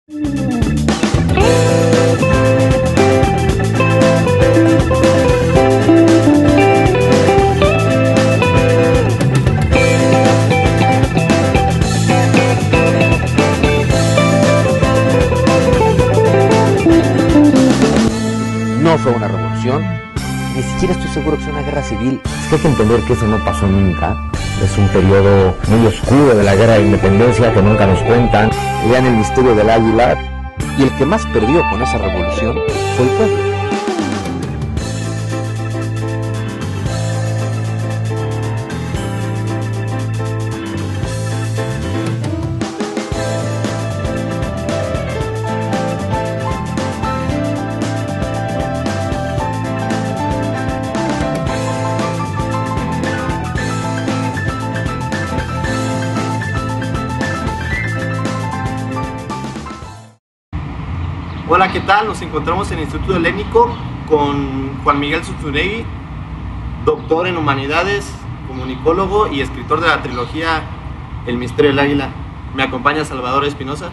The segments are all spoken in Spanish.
No fue una revolución, ni siquiera estoy seguro que sea una guerra civil. Es que hay que entender que eso no pasó nunca. Es un periodo muy oscuro de la guerra de independencia que nunca nos cuentan. Lean El misterio del águila. Y el que más perdió con esa revolución fue el pueblo. Hola, ¿qué tal? Nos encontramos en el Instituto Helénico con Juan Miguel Zunzunegui, doctor en Humanidades, comunicólogo y escritor de la trilogía El misterio del águila. Me acompaña Salvador Espinosa.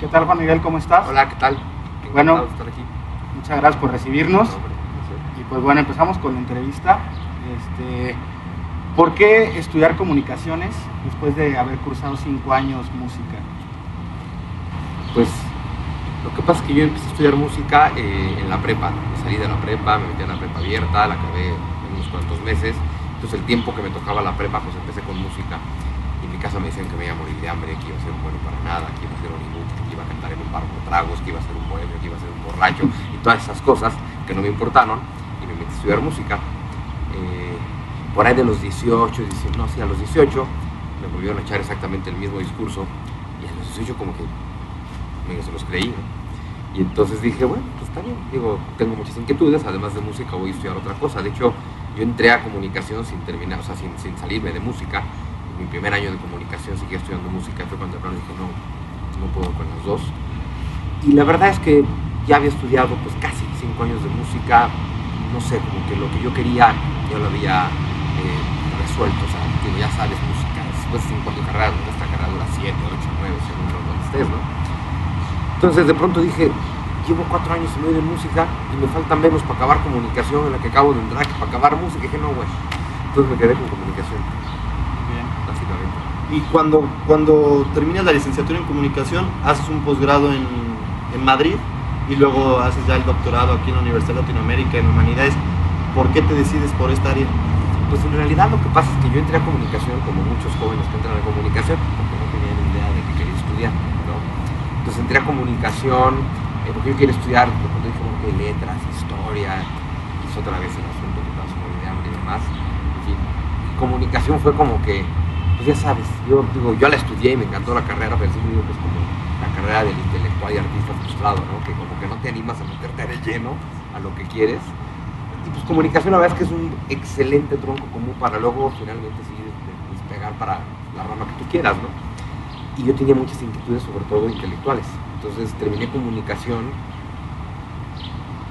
¿Qué tal, Juan Miguel? ¿Cómo estás? Hola, ¿qué tal? Bueno, de estar aquí. muchas gracias por recibirnos. No, hombre, no sé. Y pues bueno, empezamos con la entrevista. ¿Por qué estudiar comunicaciones después de haber cursado 5 años música? Pues lo que pasa es que yo empecé a estudiar música en la prepa. Salí de la prepa, me metí en la prepa abierta, la acabé en unos cuantos meses. Entonces el tiempo que me tocaba la prepa, pues empecé con música. Y en mi casa me decían que me iba a morir de hambre, que iba a ser un bueno para nada, que iba a ser un inútil, que iba a cantar en un bar con tragos, que iba a ser un bohemio, que iba a ser un borracho, y todas esas cosas que no me importaron. Y me metí a estudiar música. Por ahí de los 18, a los 18 me volvieron a echar exactamente el mismo discurso. Y a los 18 como que se los creí, ¿no? Y entonces dije, bueno, pues está bien. Digo, tengo muchas inquietudes, además de música voy a estudiar otra cosa. De hecho, yo entré a comunicación sin terminar, o sea, sin salirme de música. En mi primer año de comunicación seguía estudiando música, fue cuando de pronto dije, no puedo con las dos. Y la verdad es que ya había estudiado pues casi 5 años de música, no sé, como que lo que yo quería ya lo había resuelto, o sea, digo, ya sabes, música, después de 5 años de carrera, esta carrera dura 7, 8, 9, según donde estés, ¿no? Entonces de pronto dije, llevo 4 años y medio en música y me faltan menos para acabar comunicación en la que acabo de entrar que para acabar música. Y dije, no, güey. Entonces me quedé con comunicación. Bien. Básicamente. Y cuando terminas la licenciatura en comunicación, haces un posgrado en Madrid y luego haces ya el doctorado aquí en la Universidad de Latinoamérica en Humanidades. ¿Por qué te decides por esta área? Pues en realidad lo que pasa es que yo entré a comunicación como muchos jóvenes que entran a comunicación porque no tenían idea de que quería estudiar, ¿no? Entonces entré a comunicación porque yo quería estudiar, cuando dije, bueno, que letras, historia, hizo otra vez el asunto que estaba muy de hambre y demás. En fin, y comunicación fue como que, pues ya sabes, yo la estudié y me encantó la carrera, pero sí digo que es como la carrera del intelectual y artista frustrado, ¿no? Que como que no te animas a meterte de lleno a lo que quieres. Y pues comunicación la verdad es que es un excelente tronco común para luego finalmente sí despegar para la rama que tú quieras, ¿no? Y yo tenía muchas inquietudes, sobre todo intelectuales. Entonces terminé comunicación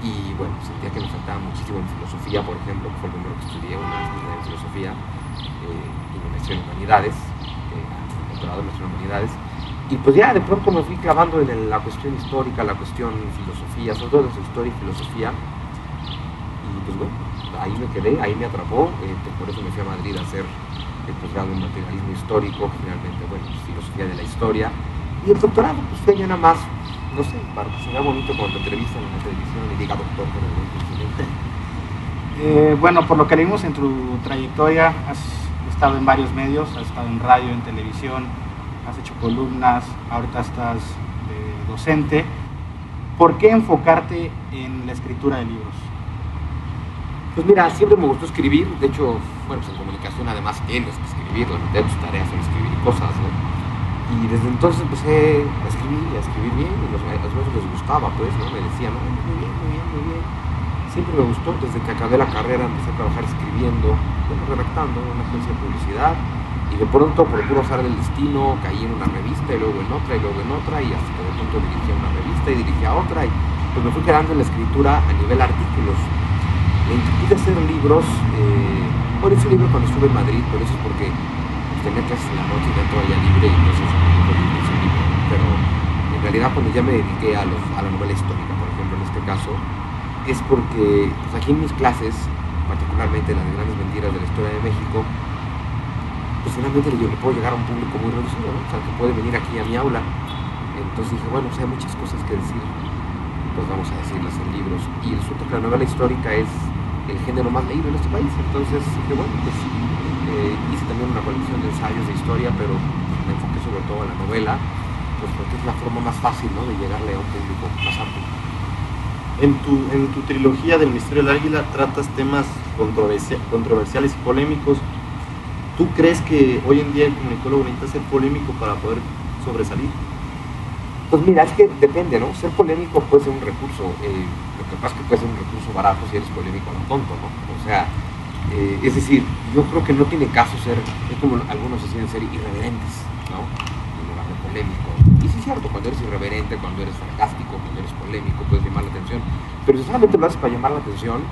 y bueno, sentía que me faltaba muchísimo en filosofía, por ejemplo, que fue el primero que estudié, una maestría en filosofía y me maestría en humanidades, doctorado en maestría en humanidades. Y pues ya de pronto me fui clavando en la cuestión histórica, la cuestión filosofía, sobre todo de historia y filosofía. Y pues bueno, ahí me quedé, ahí me atrapó, por eso me fui a Madrid a hacer el posgrado en materialismo histórico, finalmente, bueno, pues, filosofía de la historia. Y el doctorado, pues fue ya nada más, no sé, para que se vea bonito cuando te entrevistan en la televisión y diga doctor, pero no. Bueno, por lo que leímos en tu trayectoria, has estado en varios medios, has estado en radio, en televisión, has hecho columnas, ahorita estás de docente. ¿Por qué enfocarte en la escritura de libros? Pues mira, siempre me gustó escribir, de hecho, bueno, pues en comunicación además tienes que escribir, de tus tareas son escribir cosas, ¿no? Y desde entonces empecé a escribir bien, y a los maestros les gustaba, pues, ¿no? Me decían, no, muy bien. Siempre me gustó, desde que acabé la carrera empecé a trabajar escribiendo, bueno, redactando en una agencia de publicidad, y de pronto, por puro azar del destino, caí en una revista, y luego en otra, y hasta que de pronto dirigía una revista y dirigía otra, y pues me fui quedando en la escritura a nivel artículos. Me inquieté hacer libros, por ese libro cuando estuve en Madrid, por eso es porque pues, tenía clases en la noche y ya todo ya libre, y entonces me hice un libro. Pero en en realidad cuando ya me dediqué a la novela histórica, por ejemplo, en este caso, es porque pues, aquí en mis clases, particularmente las de grandes mentiras de la historia de México, pues finalmente le puedo llegar a un público muy reducido, ¿no? O sea, que puede venir aquí a mi aula. Entonces dije, bueno, hay muchas cosas que decir, pues vamos a decirlas en libros. Y resulta que la novela histórica es el género más leído en este país. Entonces dije, bueno, pues hice también una colección de ensayos de historia, pero me enfoqué sobre todo en la novela, pues porque es la forma más fácil, ¿no?, de llegarle a un público más amplio. En tu trilogía del Misterio del Águila tratas temas controversiales y polémicos. ¿Tú crees que hoy en día el comunicólogo necesita ser polémico para poder sobresalir? Pues mira, es que depende, ¿no? Ser polémico puede ser un recurso. Lo que pasa es que puede ser un recurso barato si eres polémico a lo tonto, ¿no? O sea, es decir, yo creo que no tiene caso ser, es como algunos deciden ser irreverentes, ¿no? En lugar de polémico. Y sí es cierto, cuando eres irreverente, cuando eres sarcástico, cuando eres polémico, puedes llamar la atención. Pero si solamente lo haces para llamar la atención,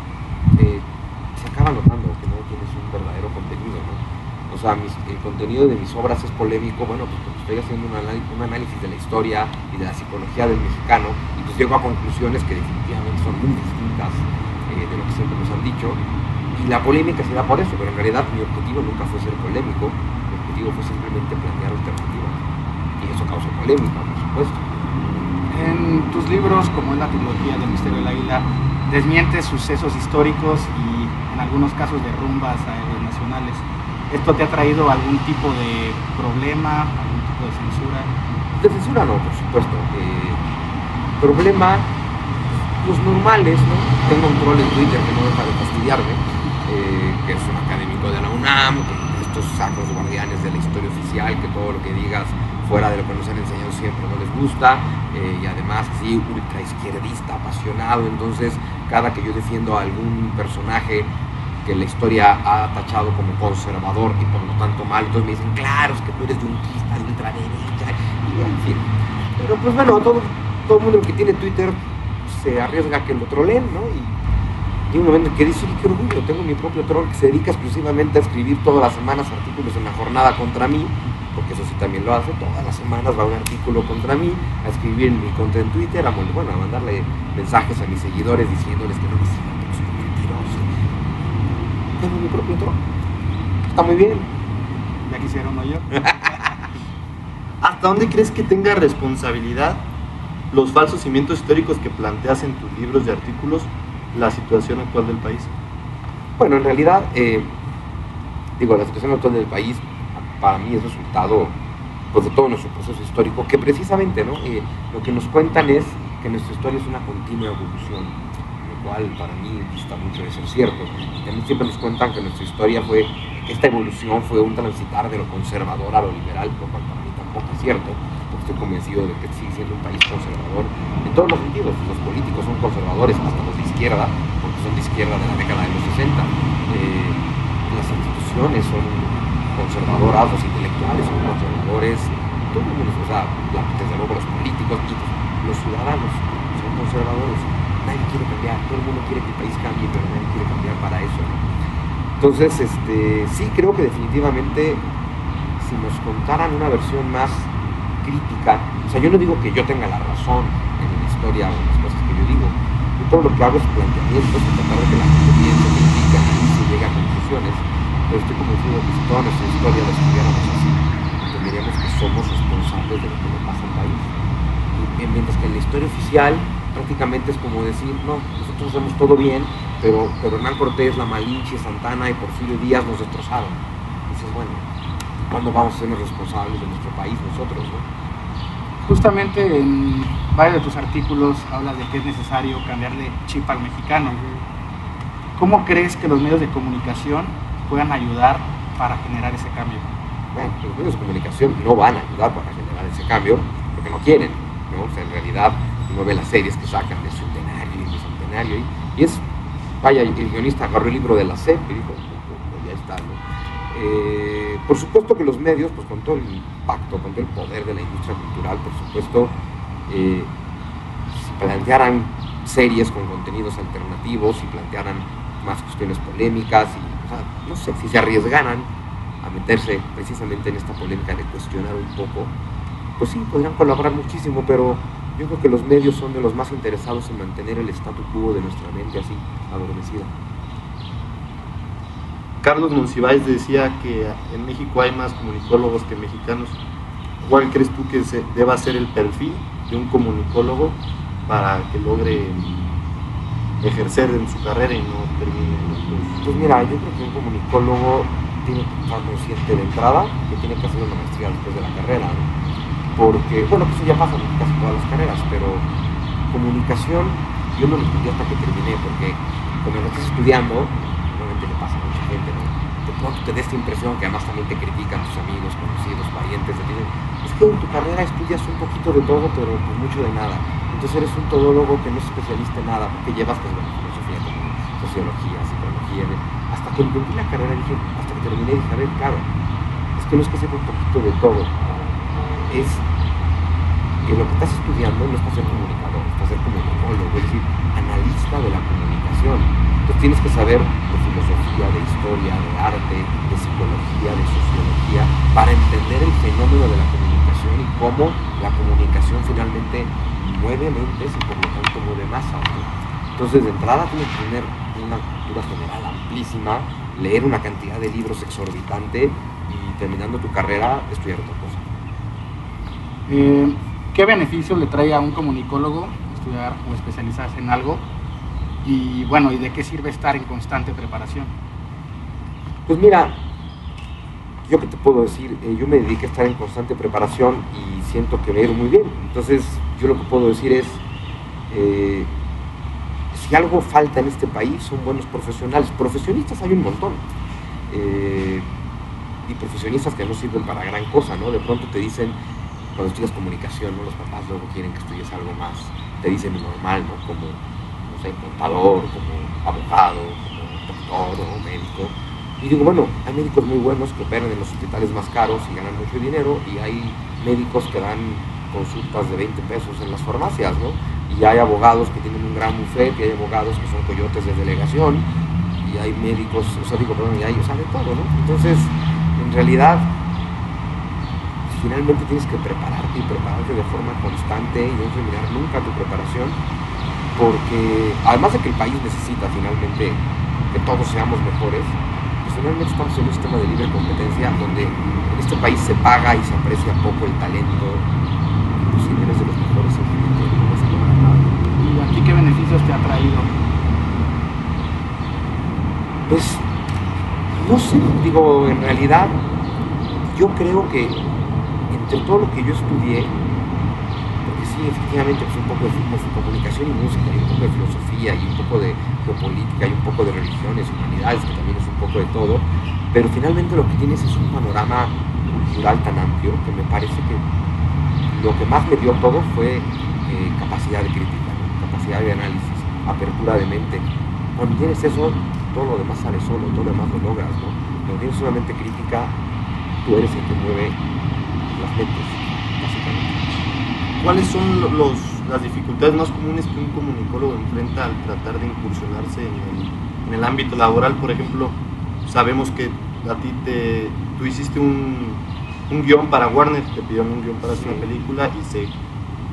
se acaba notando que no tienes un verdadero contenido, ¿no? O sea, el contenido de mis obras es polémico, bueno, pues porque estoy haciendo un análisis de la historia y de la psicología del mexicano, y pues llego a conclusiones que definitivamente son muy distintas de lo que siempre nos han dicho, y la polémica se da por eso, pero en realidad mi objetivo nunca fue ser polémico, mi objetivo fue simplemente plantear alternativas, y eso causa polémica, por supuesto. En tus libros, como es la trilogía del Misterio del Águila, desmientes sucesos históricos y en algunos casos derrumbas aeronacionales. ¿Esto te ha traído algún tipo de problema, algún tipo de censura? De censura no, por supuesto. Problema, los normales, ¿no? Tengo un troll en Twitter que no deja de fastidiarme, que es un académico de la UNAM, con estos sacros guardianes de la historia oficial, que todo lo que digas fuera de lo que nos han enseñado siempre no les gusta, y además sí, ultra izquierdista, apasionado. Entonces cada que yo defiendo a algún personaje que la historia ha tachado como conservador y por lo tanto mal, entonces me dicen, claro, es que tú eres yunquista de ultraderecha, y en fin. Pero pues bueno, todo el mundo que tiene Twitter se arriesga a que lo troleen, ¿no? Y llega un momento en que dice, qué orgullo, tengo mi propio troll que se dedica exclusivamente a escribir todas las semanas artículos en la jornada contra mí, porque eso sí también lo hace, todas las semanas va un artículo contra mí, a escribir en mi cuenta en Twitter, a mandarle mensajes a mis seguidores diciéndoles que no me sigan, porque soy mentiroso. Tengo mi propio troll. Está muy bien. Ya quisiera uno yo. ¿Hasta dónde crees que tenga responsabilidad los falsos cimientos históricos que planteas en tus libros de artículos la situación actual del país? Bueno, en realidad, la situación actual del país para mí es resultado pues, de todo nuestro proceso histórico, que precisamente, ¿no? Lo que nos cuentan es que nuestra historia es una continua evolución, lo cual para mí dista mucho de ser cierto. Y también siempre nos cuentan que nuestra historia esta evolución fue un transitar de lo conservador a lo liberal, lo cual para mí tampoco es cierto, porque estoy convencido de que sigue siendo un país conservador en todos los sentidos. Los políticos son conservadores, hasta los de izquierda, porque son de izquierda de la década de los 60. Las instituciones son conservadoras, los intelectuales son conservadores, todo el mundo, o sea, desde luego los políticos y los ciudadanos son conservadores. Nadie quiere cambiar, todo el mundo quiere que el país cambie, pero nadie quiere cambiar para eso, ¿no? Entonces, sí creo que definitivamente si nos contaran una versión más crítica, o sea, yo no digo que yo tenga la razón en la historia o en las cosas que yo digo, yo todo lo que hago es planteamientos y tratar de que la gente piense, que critique, analice y llegue a conclusiones, pero estoy convencido de que si toda nuestra historia la estudiáramos así, entenderíamos que somos responsables de lo que le pasa al país. Y mientras que en la historia oficial prácticamente es como decir, no, nosotros hacemos todo bien, pero Hernán Cortés, la Malinche, Santana y Porfirio Díaz nos destrozaron. Y dices, bueno, ¿cuándo vamos a sernos responsables de nuestro país nosotros, no? Justamente en varios de tus artículos hablas de que es necesario cambiarle chip al mexicano. ¿Cómo crees que los medios de comunicación puedan ayudar para generar ese cambio? Bueno, los medios de comunicación no van a ayudar para generar ese cambio porque no quieren, ¿no? O sea, en realidad uno ve las series que sacan de Centenario y Bicentenario y es, vaya, el guionista agarró el libro de la SEP y dijo, ya está, ¿no? Por supuesto que los medios, pues con todo el impacto, con todo el poder de la industria cultural, por supuesto, si plantearan series con contenidos alternativos, si plantearan más cuestiones polémicas, y, o sea, no sé, si se arriesgaran a meterse precisamente en esta polémica de cuestionar un poco, pues sí, podrían colaborar muchísimo, pero yo creo que los medios son de los más interesados en mantener el statu quo de nuestra mente así, adormecida. Carlos Monsiváis decía que en México hay más comunicólogos que mexicanos. ¿Cuál crees tú que deba ser el perfil de un comunicólogo para que logre ejercer en su carrera y no termine en otros? Pues mira, yo creo que un comunicólogo tiene que estar consciente de entrada que tiene que hacer una maestría después de la carrera, ¿no? Porque, bueno, pues eso ya pasa en casi todas las carreras, pero comunicación yo no lo estudié hasta que terminé, porque cuando lo estás estudiando, normalmente le pasa a mucha gente, ¿no? De pronto te da esta impresión que además también te critican tus amigos, conocidos, parientes, te dicen, es que en tu carrera estudias un poquito de todo, pero pues mucho de nada. Entonces eres un todólogo que no es especialista en nada, porque llevas, pues bueno, filosofía, como sociología, psicología, hasta que entendí la carrera, dije, hasta que terminé, dije, a ver, claro, es que no es que sepa un poquito de todo, es que lo que estás estudiando no es para ser comunicador, es para ser comunicólogo, es decir, analista de la comunicación. Entonces tienes que saber de filosofía, de historia, de arte, de psicología, de sociología, para entender el fenómeno de la comunicación y cómo la comunicación finalmente mueve mentes y por lo tanto mueve masas, ¿no? Entonces de entrada tienes que tener una cultura general amplísima, leer una cantidad de libros exorbitante y terminando tu carrera estudiar otra cosa. ¿Qué beneficios le trae a un comunicólogo estudiar o especializarse en algo? Y bueno, ¿y de qué sirve estar en constante preparación? Pues mira, yo qué te puedo decir, yo me dediqué a estar en constante preparación y siento que me ha ido muy bien. Entonces yo lo que puedo decir es, si algo falta en este país son buenos profesionales. Profesionistas hay un montón. Y profesionistas que no sirven para gran cosa, ¿no? De pronto te dicen, cuando estudias comunicación, ¿no? Los papás luego quieren que estudies algo más, te dicen lo normal, ¿no? Como, no sé, contador, como abogado, como doctor o médico. Y digo, bueno, hay médicos muy buenos que operan en los hospitales más caros y ganan mucho dinero, y hay médicos que dan consultas de 20 pesos en las farmacias, ¿no? Y hay abogados que tienen un gran buffet, y hay abogados que son coyotes de delegación, y hay médicos, o sea, digo, perdón, y hay, o sea, de todo, ¿no? Entonces, en realidad, finalmente tienes que prepararte y prepararte de forma constante y no terminar nunca tu preparación, porque además de que el país necesita finalmente que todos seamos mejores, pues finalmente estamos en un sistema de libre competencia donde en este país se paga y se aprecia poco el talento, y pues si no eres de los mejores, simplemente no se logra nada. ¿Y a ti qué beneficios te ha traído? Pues, no sé, digo, en realidad, yo creo que entre todo lo que yo estudié, porque sí, efectivamente, pues un poco de comunicación y música, y un poco de filosofía, y un poco de geopolítica, y un poco de religiones, humanidades, que también es un poco de todo, pero finalmente lo que tienes es un panorama cultural tan amplio que me parece que lo que más me dio todo fue capacidad de crítica, ¿no? Capacidad de análisis, apertura de mente. Cuando tienes eso, todo lo demás sale solo, todo lo demás lo logras, ¿no? Cuando tienes una mente crítica, tú eres el que mueve las mentes, básicamente. ¿Cuáles son las dificultades más comunes que un comunicólogo enfrenta al tratar de incursionarse en el ámbito laboral? Por ejemplo, sabemos que a ti tú hiciste un guión para Warner, te pidieron un guión para hacer una película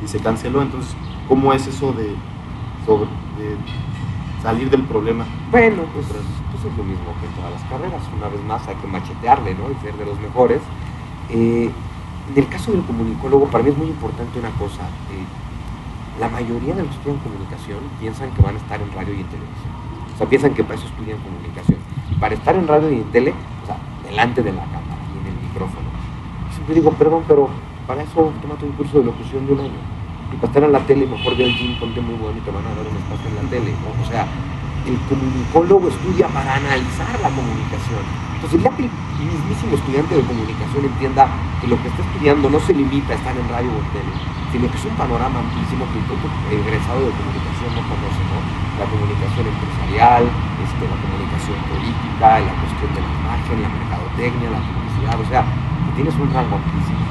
y se canceló. Entonces, ¿cómo es eso de salir del problema? Bueno, pues es lo mismo que en todas las carreras. Una vez más hay que machetearle, ¿no? Y ser de los mejores. En el caso del comunicólogo, para mí es muy importante una cosa. La mayoría de los que estudian comunicación piensan que van a estar en radio y en televisión. O sea, piensan que para eso estudian comunicación. Y para estar en radio y en tele, o sea, delante de la cámara y en el micrófono. Siempre digo, perdón, pero para eso tómate un curso de locución de un año. Y para estar en la tele, mejor ve al gym, ponte muy bueno y te van a dar un espacio en la tele, ¿no? O sea, el comunicólogo estudia para analizar la comunicación. Entonces, ya que el mismísimo estudiante de comunicación entienda que lo que está estudiando no se limita a estar en radio o en tele, sino que es un panorama amplísimo que el propio egresado de comunicación no conoce, ¿no? La comunicación empresarial, la comunicación política, la cuestión de la imagen, la mercadotecnia, la publicidad, o sea, que tienes un rango amplísimo.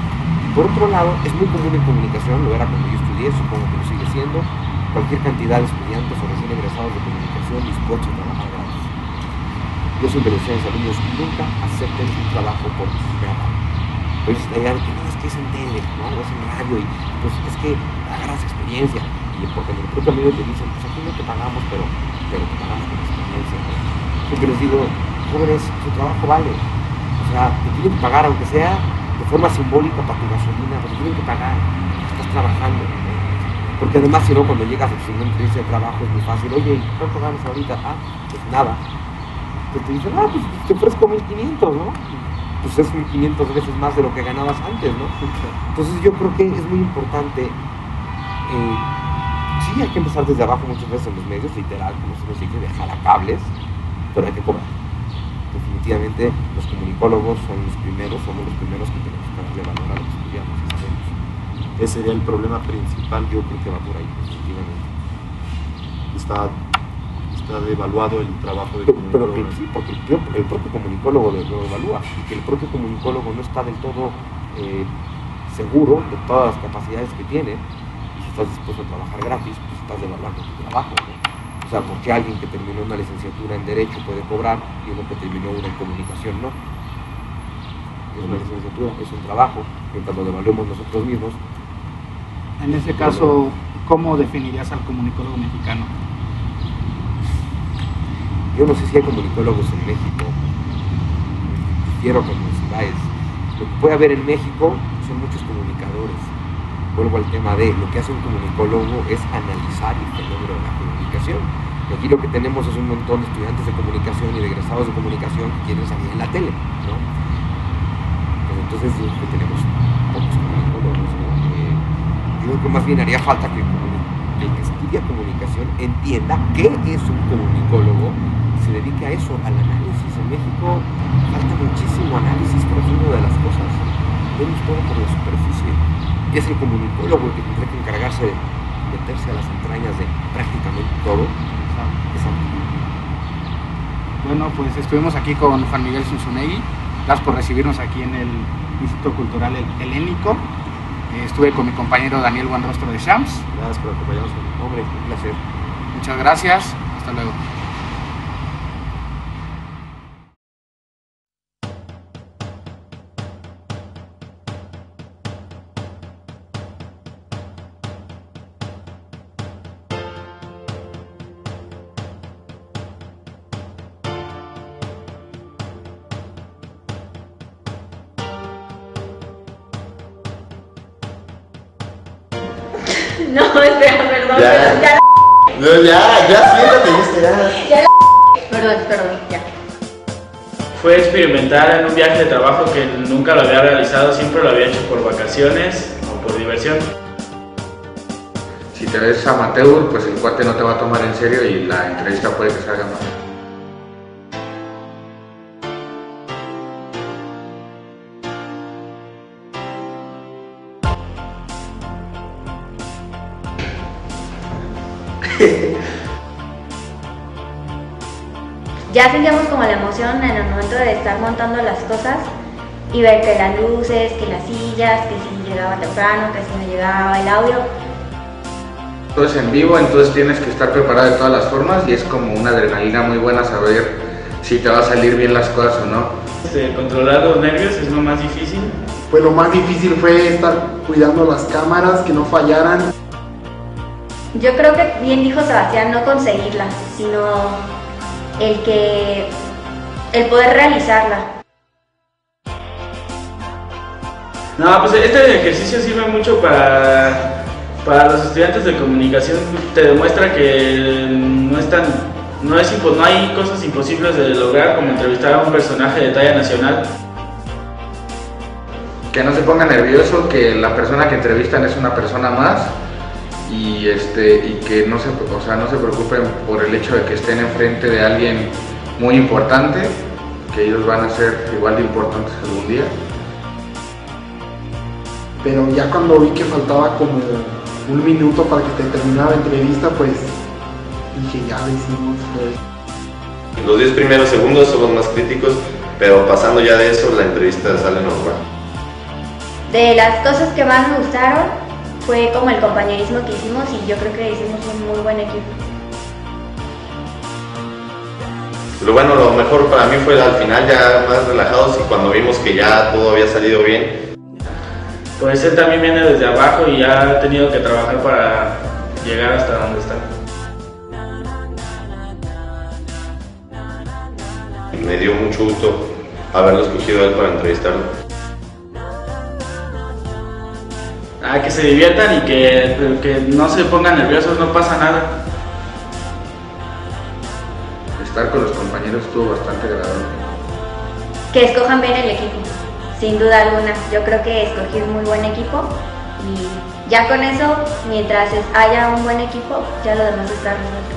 Y por otro lado, es muy común en comunicación, lo era cuando yo estudié, supongo que lo sigue siendo, cualquier cantidad de estudiantes o recién egresados de comunicación dispuestos a trabajar gratis. Yo siempre decía a mis alumnos, nunca acepten un trabajo por nada. Pues la idea de que no, es que que es en tele, ¿no? O es en radio, y pues es que agarras experiencia. Y porque en el propio medio te dicen, pues aquí no te pagamos, pero te pagamos con experiencia, ¿no? Siempre les digo, jóvenes, su trabajo vale. O sea, te tienen que pagar, aunque sea de forma simbólica para tu gasolina, pero te tienen que pagar, estás trabajando, ¿no? Porque además, si no, cuando llegas a una entrevista de trabajo es muy fácil, oye, ¿cuánto ganas ahorita? Ah, pues nada. Entonces te dicen, ah, pues te ofrezco 1,500, ¿no? Pues es 1,500 veces más de lo que ganabas antes, ¿no? Entonces yo creo que es muy importante, sí, hay que empezar desde abajo muchas veces en los medios, literal, como se nos dice, de jalacables, pero hay que cobrar. Definitivamente los comunicólogos somos los primeros que tenemos que darle valor a lo que estudiamos y sabemos. Ese sería el problema principal. Yo creo que va por ahí, definitivamente. Está devaluado el trabajo de pero comunicólogo. sí, porque el propio comunicólogo lo evalúa, y que el propio comunicólogo no está del todo seguro de todas las capacidades que tiene, y si estás dispuesto a trabajar gratis, pues estás devaluando tu trabajo, ¿no? O sea, porque alguien que terminó una licenciatura en Derecho puede cobrar y uno que terminó una en Comunicación no. Es una licenciatura, es un trabajo, mientras lo devaluemos nosotros mismos. En ese caso, ¿cómo definirías al comunicólogo mexicano? Yo no sé si hay comunicólogos en México. Quiero que nos digáis. Lo que puede haber en México son muchos comunicadores. Vuelvo al tema de lo que hace un comunicólogo es analizar el fenómeno de la comunicación. Y aquí lo que tenemos es un montón de estudiantes de comunicación y de egresados de comunicación que quieren salir en la tele, ¿no? Pues entonces yo creo que tenemos pocos comunicólogos, ¿no? Yo creo que más bien haría falta que el que estudia comunicación entienda qué es un comunicólogo, se dedique a eso, al análisis. En México falta muchísimo análisis profundo de las cosas. Vemos todo por la superficie. Y es el comunicólogo el que tendrá que encargarse de meterse a las entrañas de prácticamente todo. Exacto. Bueno, pues estuvimos aquí con Juan Miguel Zunzunegui. Gracias por recibirnos aquí en el Instituto Cultural Helénico. Estuve con mi compañero Daniel Buenrostro de Shams. Gracias por acompañarnos. Hombre, un placer. Muchas gracias. Hasta luego. No, espera, perdón, Ya. ya. No, ya, siéntate, ya. Perdón, ya. Fue experimentar en un viaje de trabajo que nunca lo había realizado, siempre lo había hecho por vacaciones o por diversión. Si te ves amateur, pues el cuate no te va a tomar en serio y la entrevista puede que salga mal. Ya sentíamos como la emoción en el momento de estar montando las cosas y ver que las luces, que las sillas, que si llegaba temprano, que si no llegaba el audio. Todo es en vivo, entonces tienes que estar preparado de todas las formas y es como una adrenalina muy buena saber si te va a salir bien las cosas o no. Controlar los nervios es lo más difícil. Pues lo más difícil fue estar cuidando las cámaras, que no fallaran. Yo creo que bien dijo Sebastián, no conseguirla, sino el poder realizarla. No, pues este ejercicio sirve mucho para los estudiantes de comunicación. Te demuestra que no hay cosas imposibles de lograr, como entrevistar a un personaje de talla nacional. Que no se ponga nervioso, que la persona que entrevistan es una persona más y que no se preocupen por el hecho de que estén enfrente de alguien muy importante, que ellos van a ser igual de importantes algún día. Pero ya cuando vi que faltaba como 1 minuto para que te terminara la entrevista, pues dije, ya lo hicimos. Pues. Los 10 primeros segundos son los más críticos, pero pasando ya de eso, la entrevista sale normal. De las cosas que más me gustaron fue como el compañerismo que hicimos y yo creo que hicimos un muy buen equipo. Lo mejor para mí fue al final ya más relajados y cuando vimos que ya todo había salido bien. pues él también viene desde abajo y ha tenido que trabajar para llegar hasta donde está. Me dio mucho gusto haberlo escogido a él para entrevistarlo. Que se diviertan y que no se pongan nerviosos, no pasa nada. Estar con los compañeros estuvo bastante agradable. Que escojan bien el equipo, sin duda alguna. Yo creo que escogí un muy buen equipo y ya con eso, mientras haya un buen equipo, ya lo demás está resuelto.